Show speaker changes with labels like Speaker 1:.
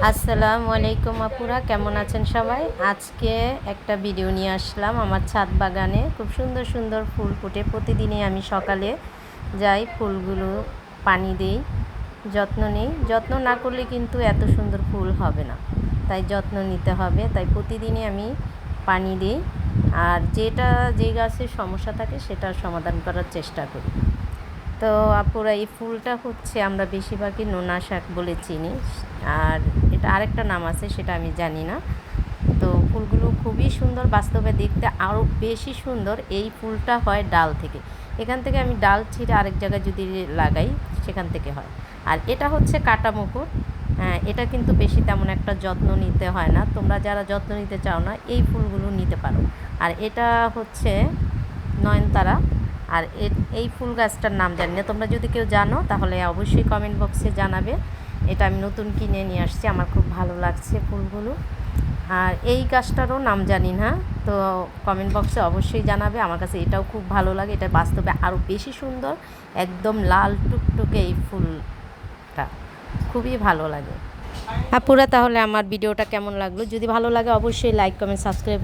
Speaker 1: আসসালামু আলাইকুম আপুরা, কেমন আছেন সবাই? আজকে একটা ভিডিও নিয়ে আসলাম। আমার ছাদ বাগানে খুব সুন্দর সুন্দর ফুল ফুটে। প্রতিদিনই আমি সকালে যাই, ফুলগুলো পানি দিই, যত্ন নিই। যত্ন না করলে কিন্তু এত সুন্দর ফুল হবে না, তাই যত্ন নিতে হবে। তাই প্রতিদিনই আমি পানি দিই, আর যে গাছের সমস্যা থাকে সেটা সমাধান করার চেষ্টা করি। তো আপুরা, এই ফুলটা হচ্ছে আমরা বেশিরভাগই নোনা শাক বলে চিনি, আর এটা আরেকটা নাম আছে সেটা আমি জানি না। তো ফুলগুলো খুবই সুন্দর, বাস্তবে দেখতে আরও বেশি সুন্দর। এই ফুলটা হয় ডাল থেকে, এখান থেকে আমি ডাল ছিঁড়ে আরেক জায়গায় যদি লাগাই সেখান থেকে হয়। আর এটা হচ্ছে কাটা মুকুট। এটা কিন্তু বেশি তেমন একটা যত্ন নিতে হয় না। তোমরা যারা যত্ন নিতে চাও না এই ফুলগুলো নিতে পারো। আর এটা হচ্ছে নয়নতারা। আর এই ফুল গাছটার নাম জানি না, তোমরা যদি কেউ জানো তাহলে অবশ্যই কমেন্ট বক্সে জানাবে। এটা আমি নতুন কিনে নিয়ে আসছি, আমার খুব ভালো লাগছে ফুলগুলো। আর এই গাছটারও নাম জানি না, তো কমেন্ট বক্সে অবশ্যই জানাবে। আমার কাছে এটাও খুব ভালো লাগে, এটা বাস্তবে আরও বেশি সুন্দর, একদম লাল টুকটুকে এই ফুলটা খুবই ভালো লাগে। আপুরা, তাহলে আমার ভিডিওটা কেমন লাগলো? যদি ভালো লাগে অবশ্যই লাইক, কমেন্ট, সাবস্ক্রাইব